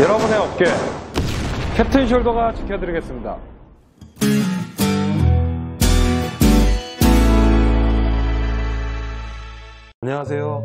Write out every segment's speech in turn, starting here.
여러분의 어깨 캡틴 숄더가 지켜드리겠습니다. 안녕하세요.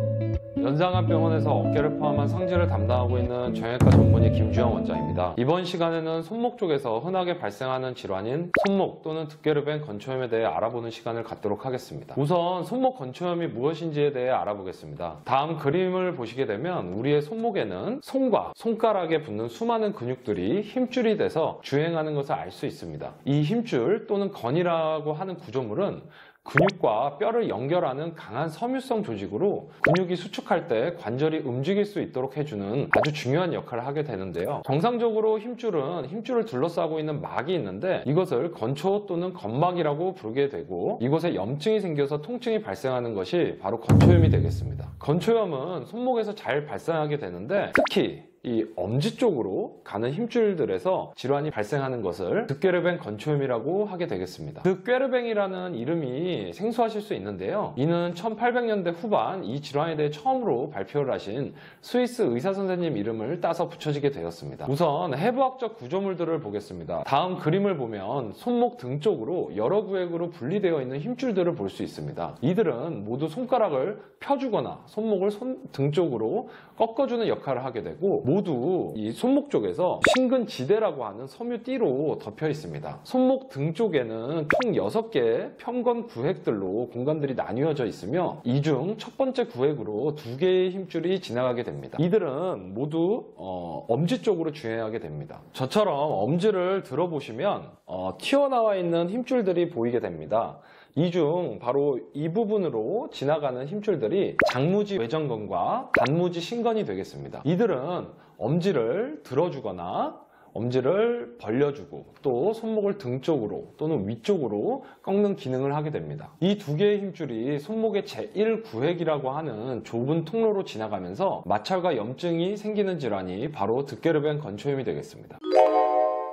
연상한병원에서 어깨를 포함한 상지를 담당하고 있는 정형외과 전문의 김주영 원장입니다. 이번 시간에는 손목 쪽에서 흔하게 발생하는 질환인 손목 또는 득괴르벤 건초염에 대해 알아보는 시간을 갖도록 하겠습니다. 우선 손목 건초염이 무엇인지에 대해 알아보겠습니다. 다음 그림을 보시게 되면 우리의 손목에는 손과 손가락에 붙는 수많은 근육들이 힘줄이 돼서 주행하는 것을 알 수 있습니다. 이 힘줄 또는 건이라고 하는 구조물은 근육과 뼈를 연결하는 강한 섬유성 조직으로 근육이 수축할 때 관절이 움직일 수 있도록 해주는 아주 중요한 역할을 하게 되는데요. 정상적으로 힘줄은 힘줄을 둘러싸고 있는 막이 있는데 이것을 건초 또는 건막이라고 부르게 되고 이곳에 염증이 생겨서 통증이 발생하는 것이 바로 건초염이 되겠습니다. 건초염은 손목에서 잘 발생하게 되는데 특히 이 엄지 쪽으로 가는 힘줄들에서 질환이 발생하는 것을 득괴르벤 건초염이라고 하게 되겠습니다. 득괴르벤이라는 이름이 생소하실 수 있는데요. 이는 1800년대 후반 이 질환에 대해 처음으로 발표를 하신 스위스 의사 선생님 이름을 따서 붙여지게 되었습니다. 우선 해부학적 구조물들을 보겠습니다. 다음 그림을 보면 손목 등 쪽으로 여러 구획으로 분리되어 있는 힘줄들을 볼 수 있습니다. 이들은 모두 손가락을 펴주거나 손목을 등 쪽으로 꺾어주는 역할을 하게 되고 모두 이 손목 쪽에서 신근지대라고 하는 섬유띠로 덮여 있습니다. 손목 등 쪽에는 총 6개의 편건 구획들로 공간들이 나뉘어져 있으며 이 중 첫 번째 구획으로 2개의 힘줄이 지나가게 됩니다. 이들은 모두 엄지 쪽으로 주행하게 됩니다. 저처럼 엄지를 들어보시면 튀어나와 있는 힘줄들이 보이게 됩니다. 이 중 바로 이 부분으로 지나가는 힘줄들이 장무지 외전건과 단무지 신건이 되겠습니다. 이들은 엄지를 들어주거나 엄지를 벌려주고 또 손목을 등 쪽으로 또는 위쪽으로 꺾는 기능을 하게 됩니다. 이 2개의 힘줄이 손목의 제1구획이라고 하는 좁은 통로로 지나가면서 마찰과 염증이 생기는 질환이 바로 득괴르벤 건초염이 되겠습니다.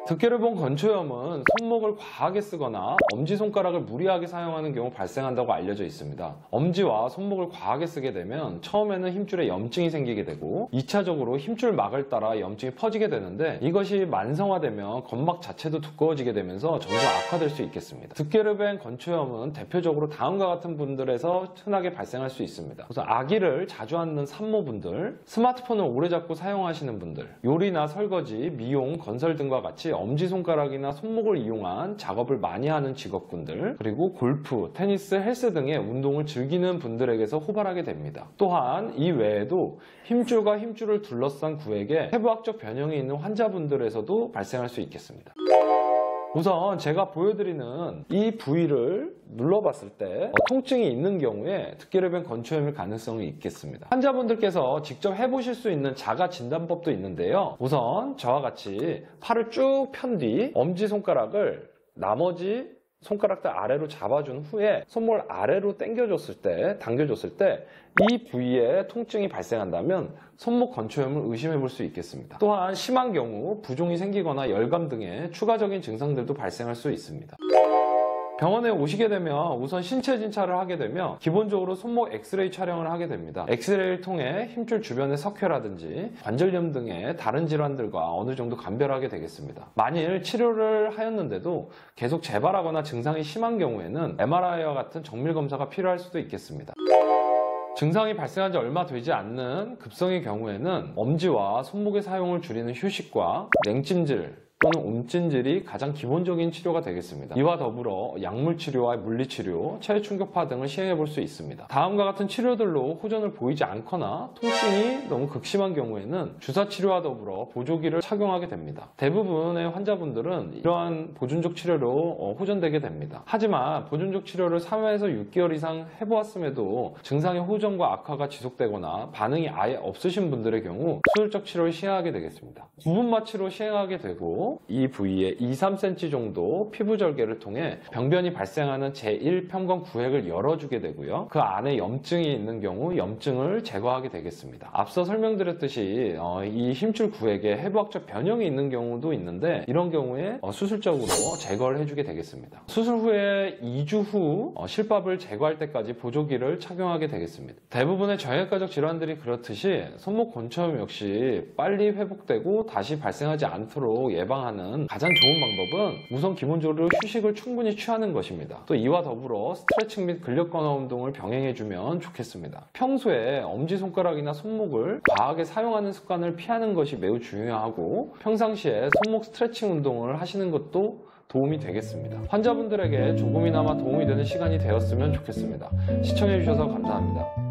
득괴르벤 건초염은 손목을 과하게 쓰거나 엄지손가락을 무리하게 사용하는 경우 발생한다고 알려져 있습니다. 엄지와 손목을 과하게 쓰게 되면 처음에는 힘줄에 염증이 생기게 되고 2차적으로 힘줄 막을 따라 염증이 퍼지게 되는데 이것이 만성화되면 건막 자체도 두꺼워지게 되면서 점점 악화될 수 있겠습니다. 득괴르벤 건초염은 대표적으로 다음과 같은 분들에서 흔하게 발생할 수 있습니다. 우선 아기를 자주 앉는 산모분들, 스마트폰을 오래 잡고 사용하시는 분들, 요리나 설거지, 미용, 건설 등과 같이 엄지손가락이나 손목을 이용한 작업을 많이 하는 직업군들, 그리고 골프, 테니스, 헬스 등의 운동을 즐기는 분들에게서 호발하게 됩니다. 또한 이 외에도 힘줄과 힘줄을 둘러싼 구획에 해부학적 변형이 있는 환자분들에서도 발생할 수 있겠습니다. 우선 제가 보여드리는 이 부위를 눌러봤을 때 통증이 있는 경우에 득괴르벤 건초염일 가능성이 있겠습니다. 환자분들께서 직접 해보실 수 있는 자가 진단법도 있는데요. 우선 저와 같이 팔을 쭉 편 뒤 엄지손가락을 나머지 손가락들 아래로 잡아준 후에 손목을 아래로 당겨줬을 때 이 부위에 통증이 발생한다면 손목 건초염을 의심해 볼 수 있겠습니다. 또한 심한 경우 부종이 생기거나 열감 등의 추가적인 증상들도 발생할 수 있습니다. 병원에 오시게 되면 우선 신체 진찰을 하게 되면 기본적으로 손목 엑스레이 촬영을 하게 됩니다. 엑스레이를 통해 힘줄 주변의 석회라든지 관절염 등의 다른 질환들과 어느 정도 감별하게 되겠습니다. 만일 치료를 하였는데도 계속 재발하거나 증상이 심한 경우에는 MRI와 같은 정밀 검사가 필요할 수도 있겠습니다. 증상이 발생한 지 얼마 되지 않는 급성의 경우에는 엄지와 손목의 사용을 줄이는 휴식과 냉찜질 또는 온찜질이 가장 기본적인 치료가 되겠습니다. 이와 더불어 약물치료와 물리치료, 체외충격파 등을 시행해 볼 수 있습니다. 다음과 같은 치료들로 호전을 보이지 않거나 통증이 너무 극심한 경우에는 주사치료와 더불어 보조기를 착용하게 됩니다. 대부분의 환자분들은 이러한 보존적 치료로 호전되게 됩니다. 하지만 보존적 치료를 3회에서 6개월 이상 해보았음에도 증상의 호전과 악화가 지속되거나 반응이 아예 없으신 분들의 경우 수술적 치료를 시행하게 되겠습니다. 부분 마취로 시행하게 되고 경우 이 부위에 2-3cm 정도 피부 절개를 통해 병변이 발생하는 제1편관 구획을 열어주게 되고요. 그 안에 염증이 있는 경우 염증을 제거하게 되겠습니다. 앞서 설명드렸듯이 이 힘줄 구획에 해부학적 변형이 있는 경우도 있는데 이런 경우에 수술적으로 제거를 해주게 되겠습니다. 수술 후에 2주 후 실밥을 제거할 때까지 보조기를 착용하게 되겠습니다. 대부분의 정형외과적 질환들이 그렇듯이 손목 건초염 역시 빨리 회복되고 다시 발생하지 않도록 예방하는 가장 좋은 방법은 우선 기본적으로 휴식을 충분히 취하는 것입니다. 또 이와 더불어 스트레칭 및 근력 강화 운동을 병행해주면 좋겠습니다. 평소에 엄지손가락이나 손목을 과하게 사용하는 습관을 피하는 것이 매우 중요하고 평상시에 손목 스트레칭 운동을 하시는 것도 도움이 되겠습니다. 환자분들에게 조금이나마 도움이 되는 시간이 되었으면 좋겠습니다. 시청해주셔서 감사합니다.